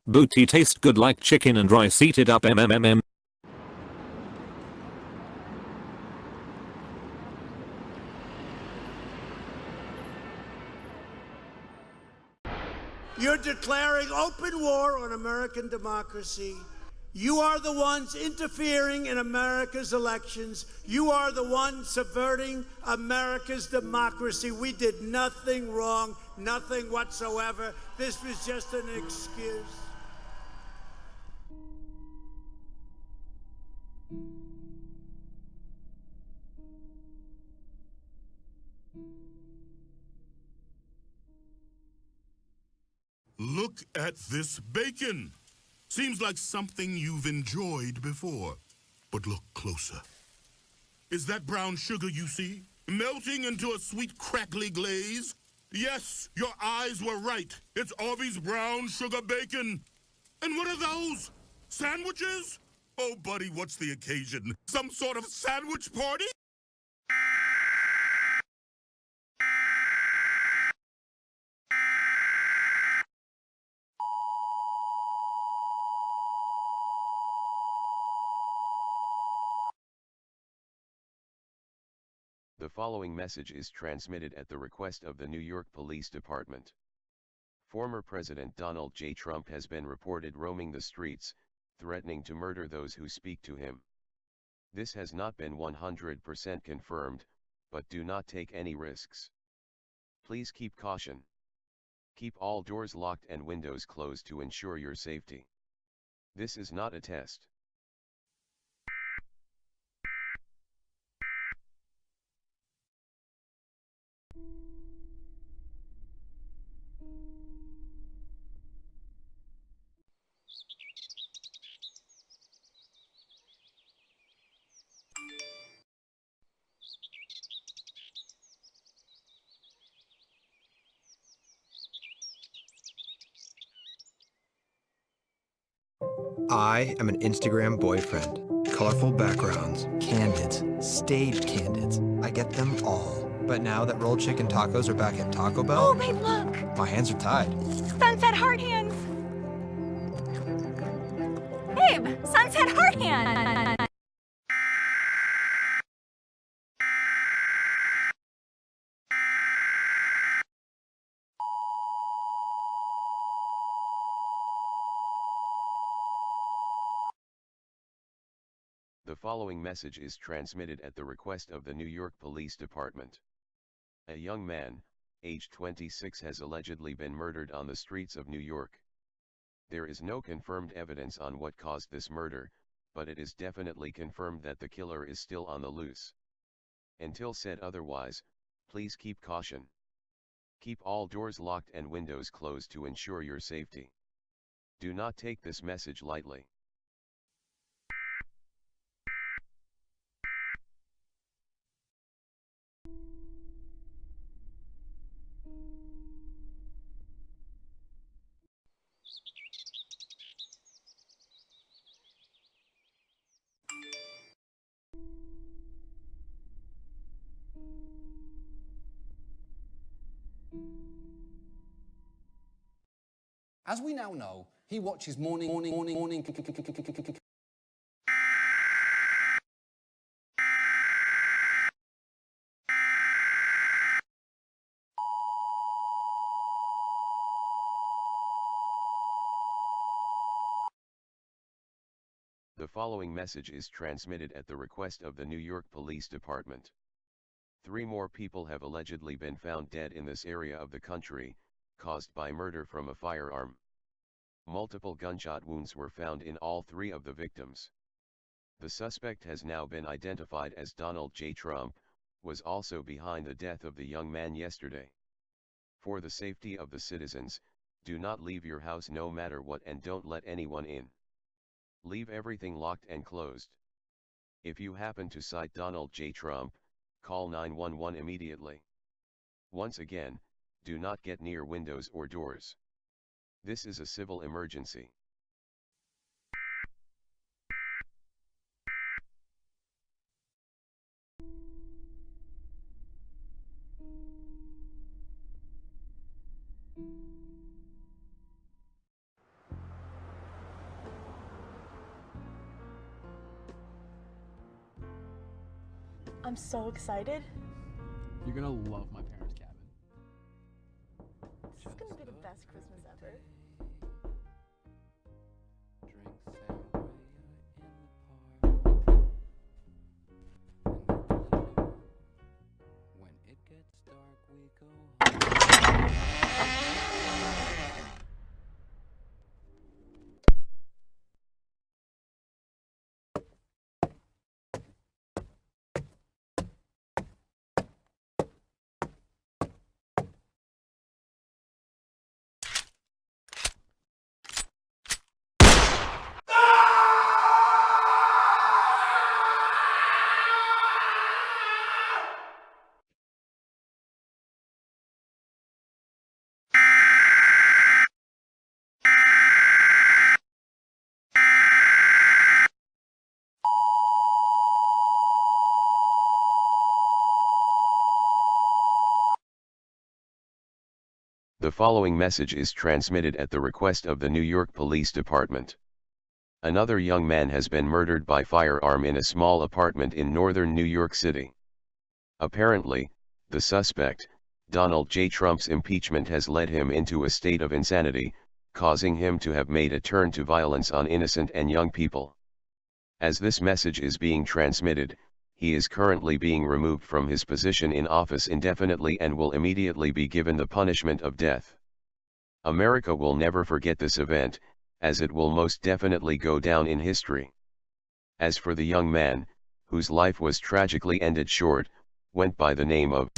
Booty tastes good like chicken and rice. Eat it up mmm. You're declaring open war on American democracy. You are the ones interfering in America's elections. You are the ones subverting America's democracy. We did nothing wrong, nothing whatsoever. This was just an excuse. Look at this bacon. Seems like something you've enjoyed before. But look closer. Is that brown sugar you see? Melting into a sweet crackly glaze? Yes, your eyes were right. It's Arby's brown sugar bacon. And what are those? Sandwiches? Oh, buddy, what's the occasion? Some sort of sandwich party? The following message is transmitted at the request of the New York Police Department. Former President Donald J. Trump has been reported roaming the streets, threatening to murder those who speak to him. This has not been 100% confirmed, but do not take any risks. Please keep caution. Keep all doors locked and windows closed to ensure your safety. This is not a test. I am an Instagram boyfriend. Colorful backgrounds, candids, staged candids. I get them all. But now that rolled chicken tacos are back at Taco Bell, Oh, babe, look! my hands are tied. Sunset heart hands! Babe, sunset heart hands! The following message is transmitted at the request of the New York Police Department. A young man, aged 26, has allegedly been murdered on the streets of New York. There is no confirmed evidence on what caused this murder, but it is definitely confirmed that the killer is still on the loose. Until said otherwise, please keep caution. Keep all doors locked and windows closed to ensure your safety. Do not take this message lightly. As we now know, he watches morning. The following message is transmitted at the request of the New York Police Department. 3 more people have allegedly been found dead in this area of the country, caused by murder from a firearm. Multiple gunshot wounds were found in all 3 of the victims. The suspect has now been identified as Donald J. Trump, was also behind the death of the young man yesterday. For the safety of the citizens, do not leave your house no matter what and don't let anyone in. Leave everything locked and closed. If you happen to sight Donald J. Trump, call 911 immediately. Once again, do not get near windows or doors. This is a civil emergency. I'm so excited. You're gonna love my parents' cabin. This is gonna be the best Christmas ever. When it gets dark, we go home. The following message is transmitted at the request of the New York Police Department. Another young man has been murdered by firearm in a small apartment in northern New York City. Apparently, the suspect, Donald J. Trump's impeachment has led him into a state of insanity, causing him to have made a turn to violence on innocent and young people. As this message is being transmitted, he is currently being removed from his position in office indefinitely and will immediately be given the punishment of death. America will never forget this event, as it will most definitely go down in history. As for the young man, whose life was tragically ended short, went by the name of